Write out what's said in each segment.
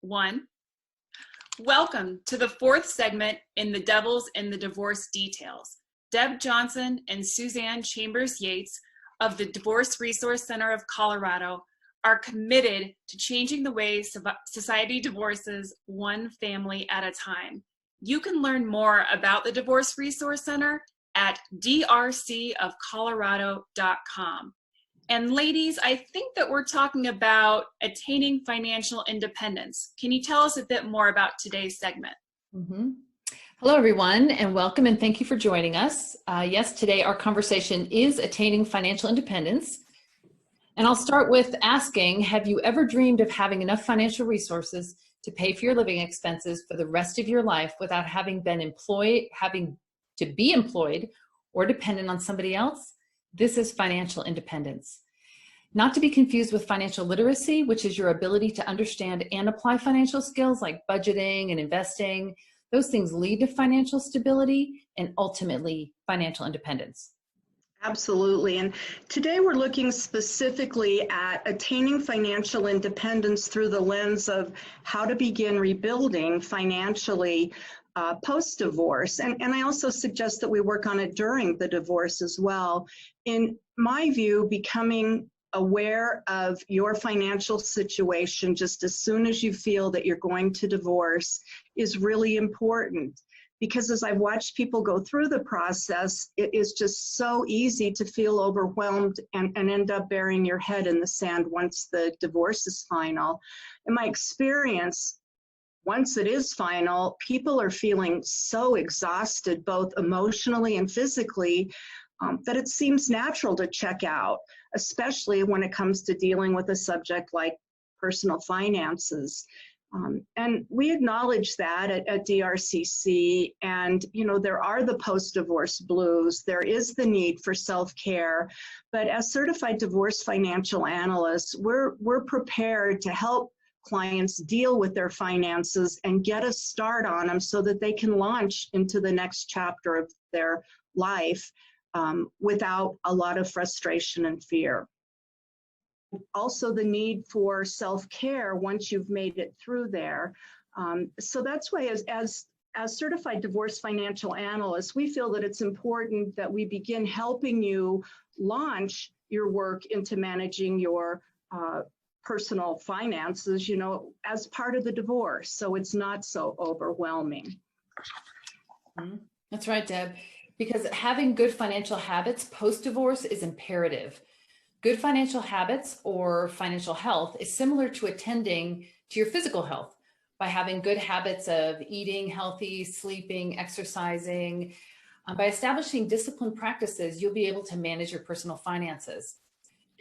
1. Welcome to the fourth segment in The Devil's in the Divorce Details. Deb Johnson and Suzanne Chambers Yates of the Divorce Resource Center of Colorado are committed to changing the way society divorces one family at a time. You can learn more about the Divorce Resource Center at drcofcolorado.com. And ladies, I think that we're talking about attaining financial independence. Can you tell us a bit more about today's segment? Hello, everyone, and welcome, and thank you for joining us. Yes, today our conversation is attaining financial independence. And I'll start with asking, have you ever dreamed of having enough financial resources to pay for your living expenses for the rest of your life without having to be employed or dependent on somebody else? This is financial independence. Not to be confused with financial literacy, which is your ability to understand and apply financial skills like budgeting and investing. Those things lead to financial stability and ultimately financial independence. Absolutely. And today we're looking specifically at attaining financial independence through the lens of how to begin rebuilding financially post-divorce. And I also suggest that we work on it during the divorce as well. In my view, becoming aware of your financial situation just as soon as you feel that you're going to divorce is really important. Because as I've watched people go through the process, it is just so easy to feel overwhelmed and end up burying your head in the sand once the divorce is final. In my experience, once it is final, people are feeling so exhausted, both emotionally and physically, that it seems natural to check out, especially when it comes to dealing with a subject like personal finances. And we acknowledge that at DRCC, and there are the post-divorce blues. There is the need for self-care, but as certified divorce financial analysts, we're prepared to help clients deal with their finances and get a start on them so that they can launch into the next chapter of their life without a lot of frustration and fear. Also the need for self-care once you've made it through there. So that's why as certified divorce financial analysts, we feel that it's important that we begin helping you launch your work into managing your personal finances, as part of the divorce, so it's not so overwhelming. That's right, Deb, because having good financial habits post-divorce is imperative. Good financial habits or financial health is similar to attending to your physical health by having good habits of eating healthy, sleeping, exercising. By establishing disciplined practices, you'll be able to manage your personal finances.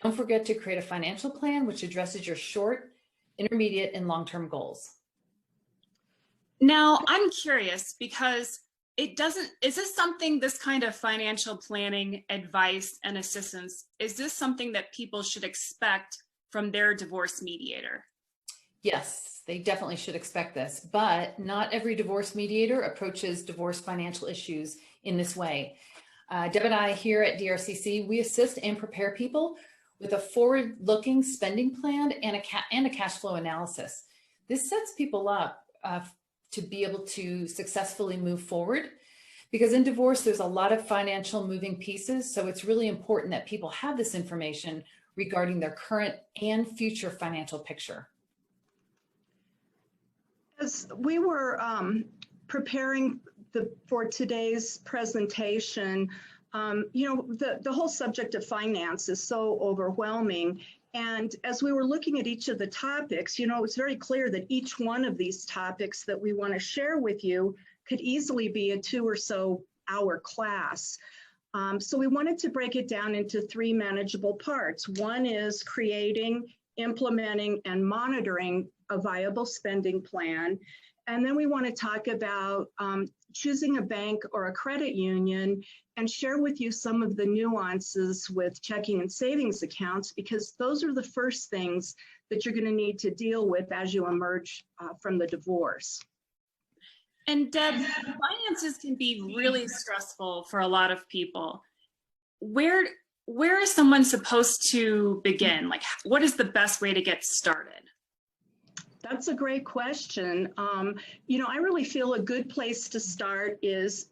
Don't forget to create a financial plan which addresses your short, intermediate, and long-term goals. Now, I'm curious because is this something, this kind of financial planning advice and assistance, is this something that people should expect from their divorce mediator? Yes, they definitely should expect this, but not every divorce mediator approaches divorce financial issues in this way. Deb and I here at DRCC, we assist and prepare people with a forward-looking spending plan and a cash flow analysis. This sets people up to be able to successfully move forward, because in divorce, there's a lot of financial moving pieces. So it's really important that people have this information regarding their current and future financial picture. As we were preparing for today's presentation, the whole subject of finance is so overwhelming. And as we were looking at each of the topics, it's very clear that each one of these topics that we want to share with you could easily be a 2 or so hour class. So we wanted to break it down into 3 manageable parts. One is creating, implementing, and monitoring a viable spending plan. And then we want to talk about choosing a bank or a credit union and share with you some of the nuances with checking and savings accounts, because those are the first things that you're going to need to deal with as you emerge from the divorce. And Deb, finances can be really stressful for a lot of people. Where is someone supposed to begin? Like, what is the best way to get started? That's a great question. I really feel a good place to start is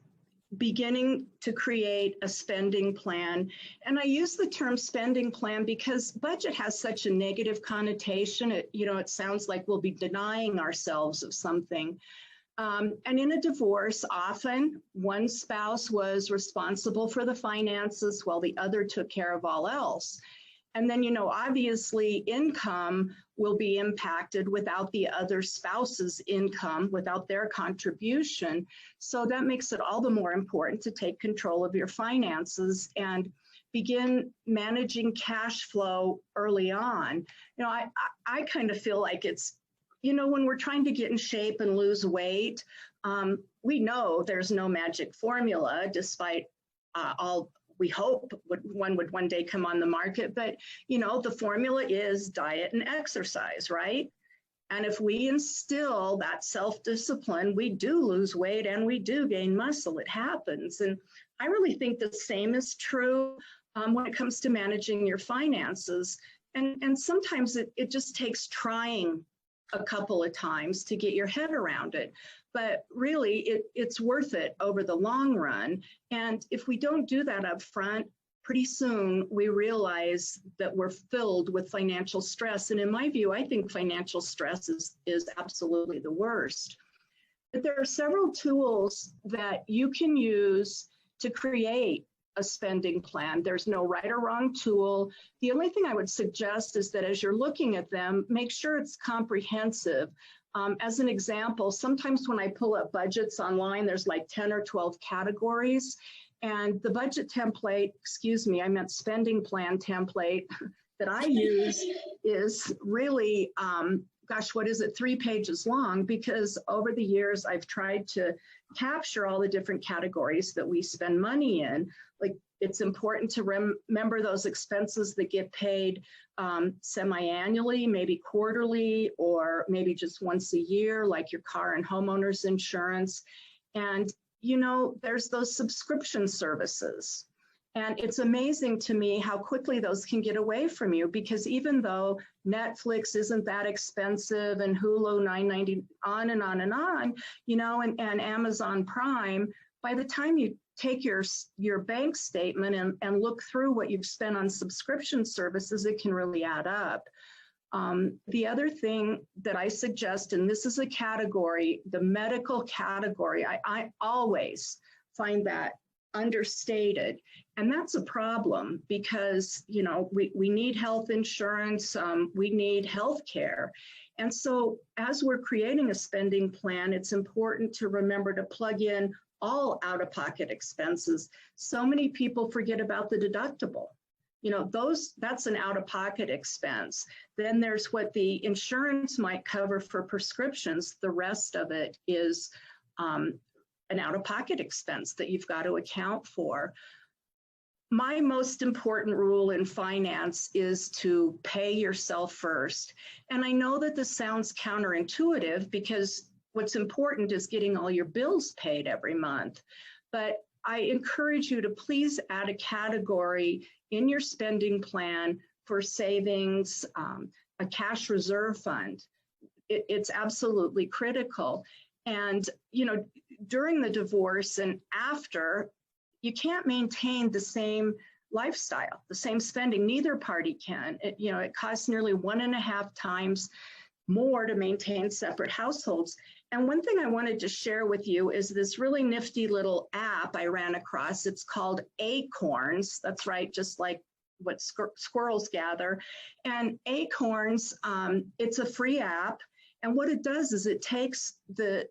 beginning to create a spending plan. And I use the term spending plan because budget has such a negative connotation. It sounds like we'll be denying ourselves of something. And in a divorce, often one spouse was responsible for the finances while the other took care of all else. And then, obviously income will be impacted without the other spouse's income, without their contribution. So that makes it all the more important to take control of your finances and begin managing cash flow early on. I kind of feel like it's, when we're trying to get in shape and lose weight, we know there's no magic formula, despite all we hope one would one day come on the market. But, the formula is diet and exercise, right? And if we instill that self-discipline, we do lose weight and we do gain muscle. It happens. And I really think the same is true when it comes to managing your finances. And sometimes it just takes trying a couple of times to get your head around it. But really, it's worth it over the long run. And if we don't do that up front, pretty soon we realize that we're filled with financial stress. And in my view, I think financial stress is absolutely the worst. But there are several tools that you can use to create a spending plan. There's no right or wrong tool. The only thing I would suggest is that as you're looking at them, make sure it's comprehensive. As an example, sometimes when I pull up budgets online, there's like 10 or 12 categories. And the budget template, spending plan template that I use is really, 3 pages long, because over the years I've tried to capture all the different categories that we spend money in. Like, it's important to remember those expenses that get paid semi-annually, maybe quarterly, or maybe just once a year, like your car and homeowner's insurance. And, there's those subscription services. And it's amazing to me how quickly those can get away from you, because even though Netflix isn't that expensive and Hulu $9.90, on and on and on, and Amazon Prime, by the time you take your bank statement and look through what you've spent on subscription services, it can really add up. The other thing that I suggest, and this is a category, the medical category, I always find that understated. And that's a problem because, we need health insurance, we need health care. And so as we're creating a spending plan, it's important to remember to plug in all out-of-pocket expenses. So many people forget about the deductible. That's an out-of-pocket expense. Then there's what the insurance might cover for prescriptions. The rest of it is an out-of-pocket expense that you've got to account for. My most important rule in finance is to pay yourself first. And I know that this sounds counterintuitive because what's important is getting all your bills paid every month. But I encourage you to please add a category in your spending plan for savings, a cash reserve fund. It's absolutely critical. And, during the divorce and after, you can't maintain the same lifestyle, the same spending. Neither party can. It costs nearly 1.5 times more to maintain separate households. And one thing I wanted to share with you is this really nifty little app I ran across. It's called Acorns. That's right, just like what squirrels gather. And Acorns, it's a free app. And what it does is it takes the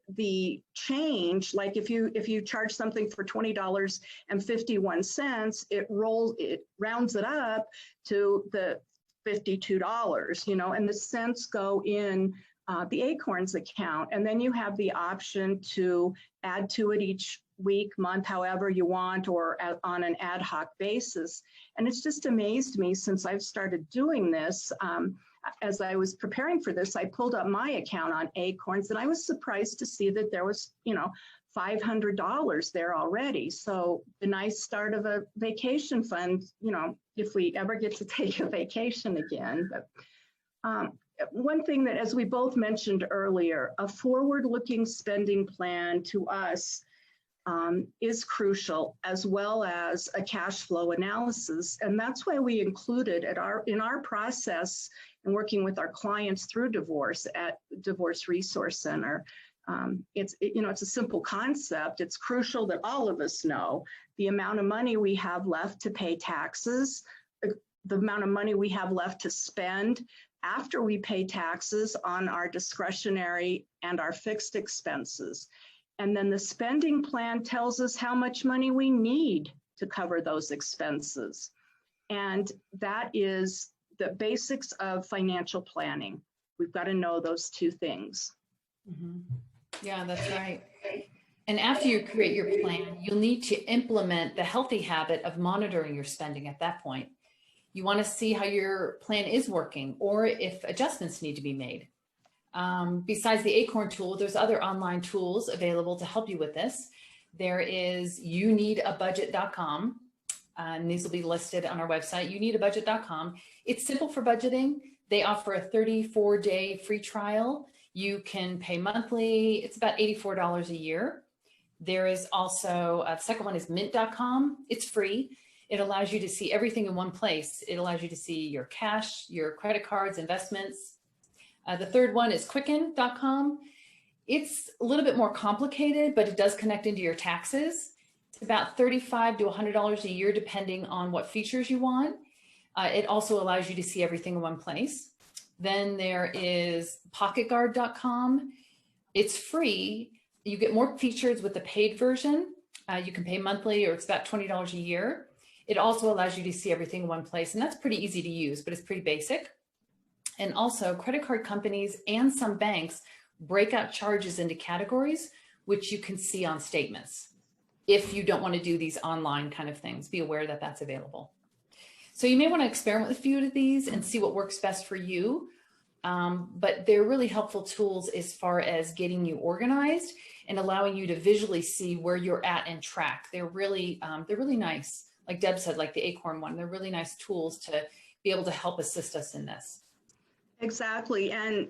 change, like if you charge something for $20.51, it rounds it up to the $52, and the cents go in the Acorns account. And then you have the option to add to it each week, month, however you want, or on an ad hoc basis. And it's just amazed me since I've started doing this. As I was preparing for this, I pulled up my account on Acorns, and I was surprised to see that there was, $500 there already. So the nice start of a vacation fund, if we ever get to take a vacation again. But one thing that, as we both mentioned earlier, a forward-looking spending plan to us is crucial, as well as a cash flow analysis. And that's why we included in our process and working with our clients through divorce at Divorce Resource Center. It's a simple concept. It's crucial that all of us know the amount of money we have left to pay taxes, the amount of money we have left to spend after we pay taxes on our discretionary and our fixed expenses. And then the spending plan tells us how much money we need to cover those expenses. And that is the basics of financial planning. We've got to know those two things. Mm-hmm. Yeah, that's right. And after you create your plan, you'll need to implement the healthy habit of monitoring your spending at that point. You want to see how your plan is working or if adjustments need to be made. Besides the Acorn tool, there's other online tools available to help you with this. There is youneedabudget.com, and these will be listed on our website, youneedabudget.com. It's simple for budgeting. They offer a 34-day free trial. You can pay monthly. It's about $84 a year. There is also, the second one is mint.com. It's free. It allows you to see everything in one place. It allows you to see your cash, your credit cards, investments. The third one is quicken.com. It's a little bit more complicated, but it does connect into your taxes. It's about $35 to $100 a year, depending on what features you want. It also allows you to see everything in one place. Then there is pocketguard.com. It's free. You get more features with the paid version. You can pay monthly, or it's about $20 a year. It also allows you to see everything in one place, and that's pretty easy to use, but it's pretty basic. And also, credit card companies and some banks break out charges into categories, which you can see on statements. If you don't want to do these online kind of things, be aware that that's available. So you may want to experiment with a few of these and see what works best for you. But they're really helpful tools as far as getting you organized and allowing you to visually see where you're at and track. They're really nice. Like Deb said, like the Acorn one, they're really nice tools to be able to help assist us in this. Exactly. And,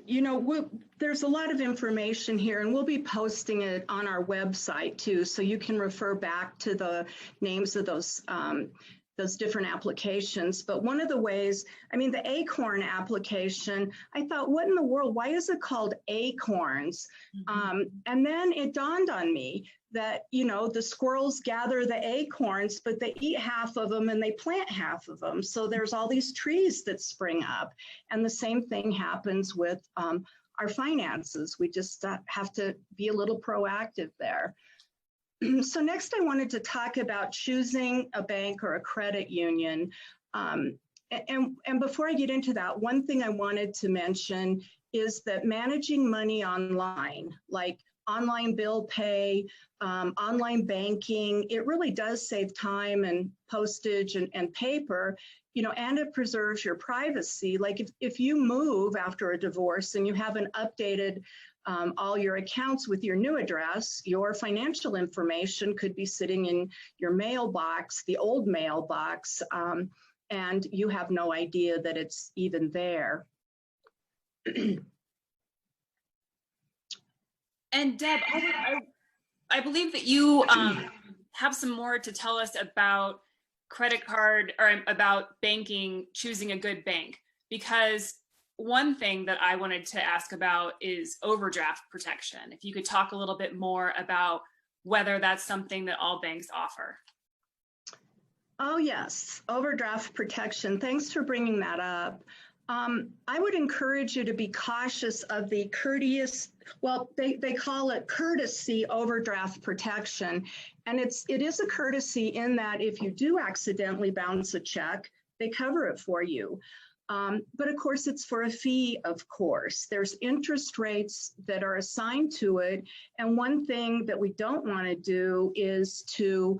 there's a lot of information here, and we'll be posting it on our website too, so you can refer back to the names of those different applications. But one of the ways, the Acorn application, I thought, what in the world, why is it called Acorns? Mm-hmm. And then it dawned on me that, the squirrels gather the acorns, but they eat half of them and they plant half of them. So there's all these trees that spring up. And the same thing happens with our finances. We just have to be a little proactive there. So next I wanted to talk about choosing a bank or a credit union. And before I get into that, one thing I wanted to mention is that managing money online, like online bill pay, online banking, it really does save time and postage and paper, and it preserves your privacy. Like if you move after a divorce and you haven't updated all your accounts with your new address, your financial information could be sitting in your mailbox, the old mailbox, and you have no idea that it's even there. And Deb, I believe that you have some more to tell us about credit card or about banking, choosing a good bank, because one thing that I wanted to ask about is overdraft protection. If you could talk a little bit more about whether that's something that all banks offer. Oh, yes, overdraft protection. Thanks for bringing that up. I would encourage you to be cautious of the they call it courtesy overdraft protection. And it is a courtesy in that if you do accidentally bounce a check, they cover it for you. But of course, it's for a fee, of course. There's interest rates that are assigned to it. And one thing that we don't want to do is to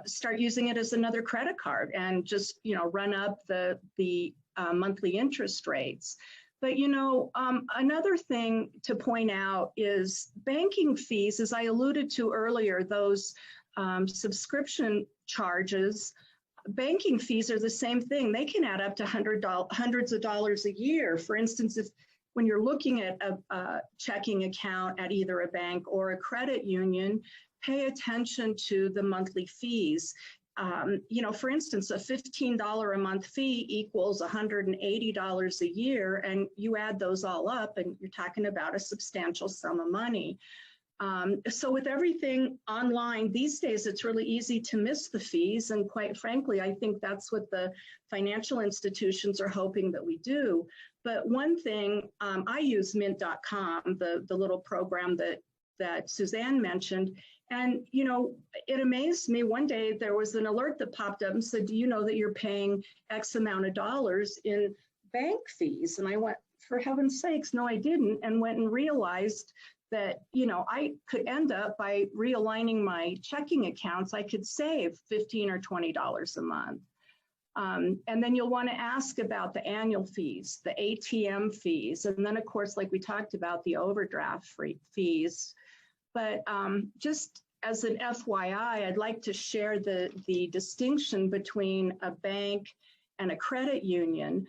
start using it as another credit card and just, run up the monthly interest rates. But, another thing to point out is banking fees, as I alluded to earlier, those subscription charges, banking fees are the same thing. They can add up to hundreds of dollars a year. For instance, when you're looking at a checking account at either a bank or a credit union, pay attention to the monthly fees. For instance, a $15 a month fee equals $180 a year, and you add those all up and you're talking about a substantial sum of money. So with everything online these days, it's really easy to miss the fees. And quite frankly, I think that's what the financial institutions are hoping that we do. But one thing, I use mint.com, the little program that Suzanne mentioned. And, it amazed me. One day there was an alert that popped up and said, do you know that you're paying X amount of dollars in bank fees? And I went, for heaven's sakes, no, I didn't. And went and realized that, I could end up by realigning my checking accounts, I could save $15 or $20 a month. And then you'll want to ask about the annual fees, the ATM fees, and then of course, like we talked about, the overdraft fees. But just as an FYI, I'd like to share the distinction between a bank and a credit union.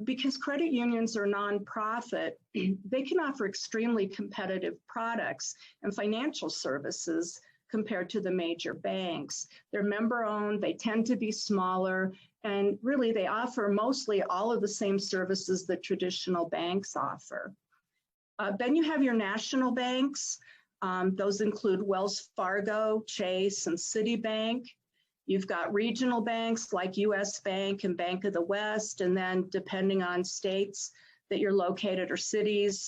Because credit unions are nonprofit, they can offer extremely competitive products and financial services compared to the major banks. They're member-owned, they tend to be smaller, and really they offer mostly all of the same services that traditional banks offer. Then you have your national banks. Those include Wells Fargo, Chase, and Citibank. You've got regional banks like US Bank and Bank of the West, and then depending on states that you're located or cities,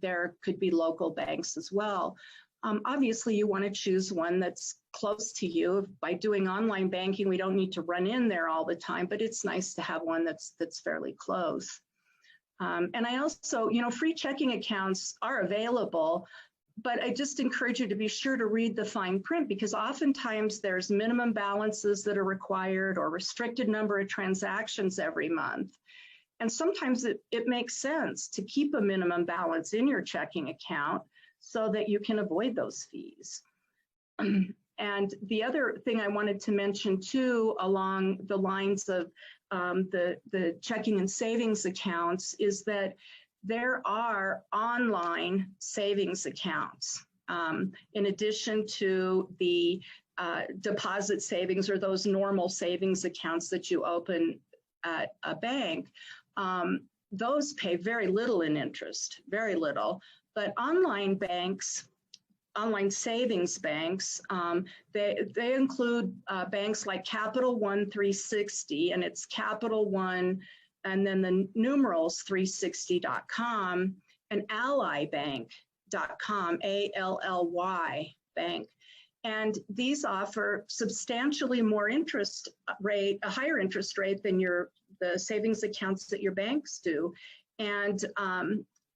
there could be local banks as well. Obviously, you want to choose one that's close to you. By doing online banking, we don't need to run in there all the time, but it's nice to have one that's fairly close. And I also, free checking accounts are available, but I just encourage you to be sure to read the fine print, because oftentimes there's minimum balances that are required or restricted number of transactions every month. And sometimes it makes sense to keep a minimum balance in your checking account so that you can avoid those fees. And the other thing I wanted to mention too, along the lines of the checking and savings accounts, is that there are online savings accounts. In addition to the deposit savings or those normal savings accounts that you open at a bank, those pay very little in interest, very little. But online banks, online savings banks, they include banks like Capital One 360, and it's Capital One and then the numerals 360.com, and allybank.com, ALLY bank. And these offer substantially more interest rate, a higher interest rate than the savings accounts that your banks do. And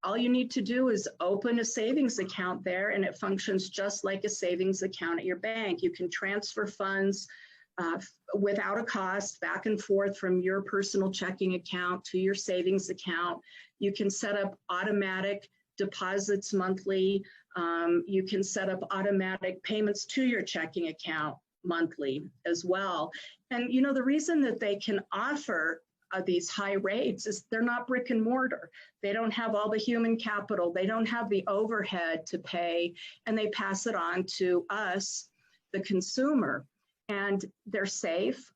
all you need to do is open a savings account there, and it functions just like a savings account at your bank. You can transfer funds without a cost back and forth from your personal checking account to your savings account. You can set up automatic deposits monthly. You can set up automatic payments to your checking account monthly as well. And the reason that they can offer these high rates is they're not brick and mortar. They don't have all the human capital. They don't have the overhead to pay, and they pass it on to us, the consumer. And they're safe.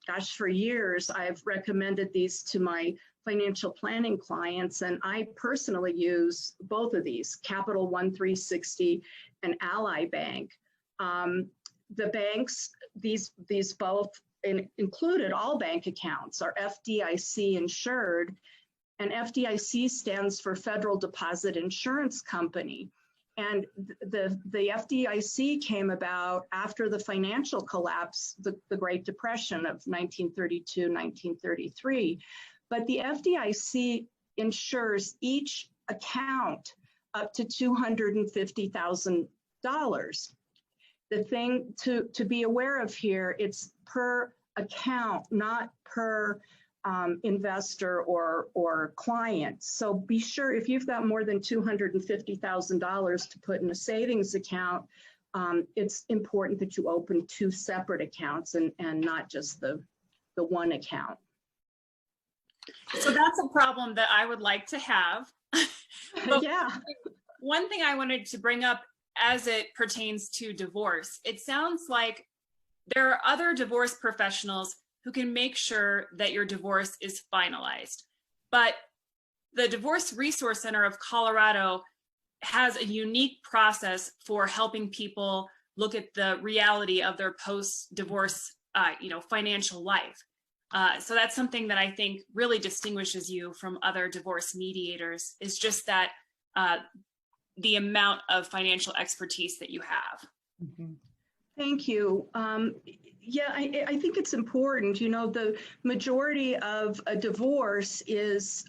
Gosh, for years, I've recommended these to my financial planning clients, and I personally use both of these, Capital One 360 and Ally Bank. The banks, these both included all bank accounts are FDIC insured, and FDIC stands for Federal Deposit Insurance Company. And the FDIC came about after the financial collapse, the Great Depression of 1932, 1933. But the FDIC insures each account up to $250,000. The thing to be aware of here, it's per account, not per investor or client. So be sure, if you've got more than $250,000 to put in a savings account, it's important that you open two separate accounts and not just the one account. So that's a problem that I would like to have. But Yeah. one thing I wanted to bring up as it pertains to divorce, it sounds like there are other divorce professionals who can make sure that your divorce is finalized. But the Divorce Resource Center of Colorado has a unique process for helping people look at the reality of their post-divorce, financial life. So that's something that I think really distinguishes you from other divorce mediators, is just that the amount of financial expertise that you have. Mhm. Thank you. Yeah, I think it's important. The majority of a divorce is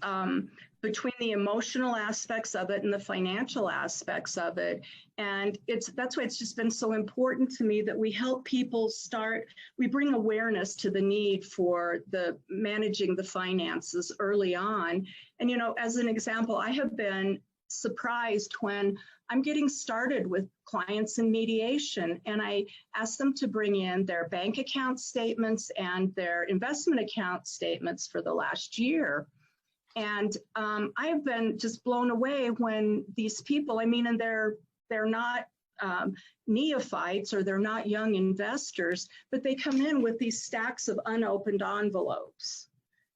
between the emotional aspects of it and the financial aspects of it. And that's why it's just been so important to me that we help people we bring awareness to the need for managing the finances early on. And, as an example, I have been surprised when I'm getting started with clients in mediation, and I ask them to bring in their bank account statements and their investment account statements for the last year. And I have been just blown away when these people, and they're not neophytes, or they're not young investors, but they come in with these stacks of unopened envelopes.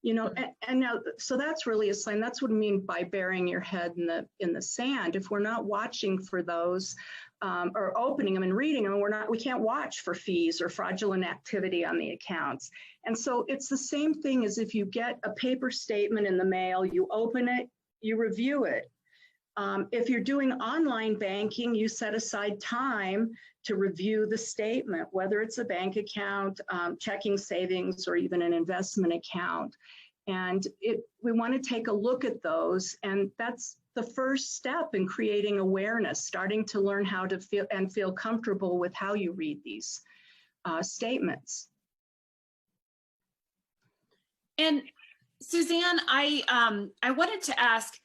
And now, so that's really a sign. That's what I mean by burying your head in the sand. If we're not watching for those, or opening them and reading them, we can't watch for fees or fraudulent activity on the accounts. And so it's the same thing as if you get a paper statement in the mail, you open it, you review it. If you're doing online banking, you set aside time to review the statement, whether it's a bank account, checking, savings, or even an investment account. And we want to take a look at those. And that's the first step in creating awareness, starting to learn how to feel comfortable with how you read these statements. And Suzanne, I wanted to ask,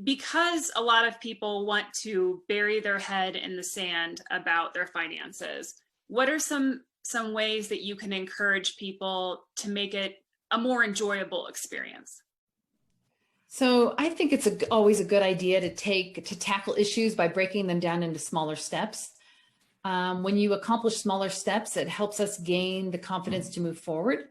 because a lot of people want to bury their head in the sand about their finances, what are some ways that you can encourage people to make it a more enjoyable experience? So I think it's always a good idea to tackle issues by breaking them down into smaller steps. When you accomplish smaller steps, it helps us gain the confidence to move forward.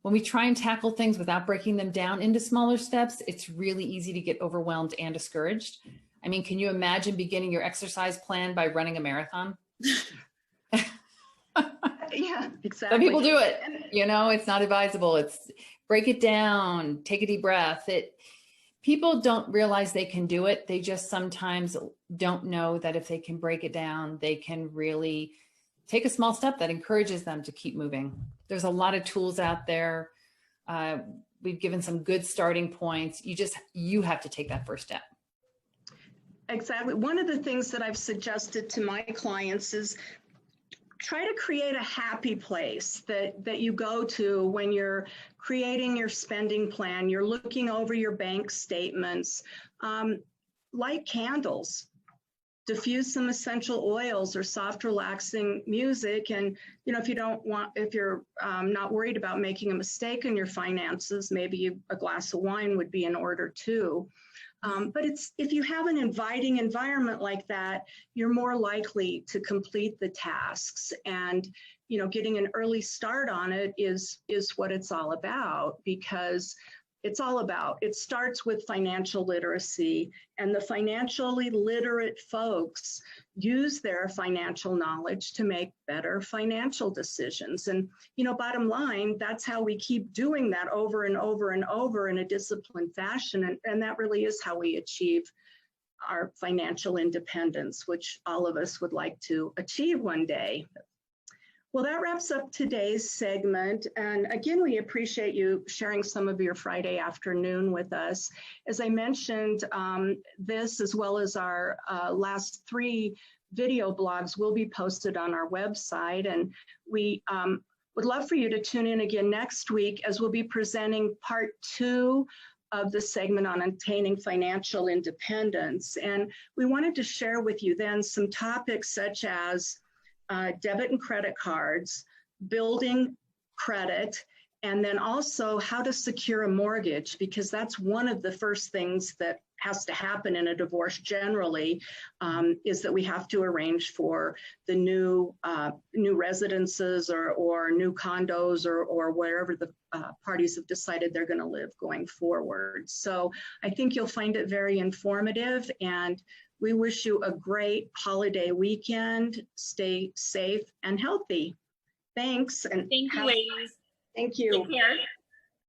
When we try and tackle things without breaking them down into smaller steps, it's really easy to get overwhelmed and discouraged. Can you imagine beginning your exercise plan by running a marathon? Yeah, exactly. Some people do it. It's not advisable. It's break it down, take a deep breath. People don't realize they can do it. They just sometimes don't know that if they can break it down, they can really take a small step that encourages them to keep moving. There's a lot of tools out there. We've given some good starting points. You have to take that first step. Exactly. One of the things that I've suggested to my clients is try to create a happy place that you go to when you're creating your spending plan. You're looking over your bank statements. Light candles. Diffuse some essential oils or soft relaxing music. And if you're not worried about making a mistake in your finances, maybe a glass of wine would be in order too. But if you have an inviting environment like that, you're more likely to complete the tasks. And getting an early start on it is what it's all about, because it starts with financial literacy, and the financially literate folks use their financial knowledge to make better financial decisions. And, bottom line, that's how we keep doing that over and over and over in a disciplined fashion. And that really is how we achieve our financial independence, which all of us would like to achieve one day. Well, that wraps up today's segment. And again, we appreciate you sharing some of your Friday afternoon with us. As I mentioned, this, as well as our last 3 video blogs, will be posted on our website. And we would love for you to tune in again next week, as we'll be presenting part 2 of the segment on attaining financial independence. And we wanted to share with you then some topics such as debit and credit cards, building credit, and then also how to secure a mortgage, because that's one of the first things that has to happen in a divorce generally, is that we have to arrange for the new residences or new condos or wherever the parties have decided they're going to live going forward. So I think you'll find it very informative, and we wish you a great holiday weekend. Stay safe and healthy. Thanks. And Thank you, ladies. thank you. Take care.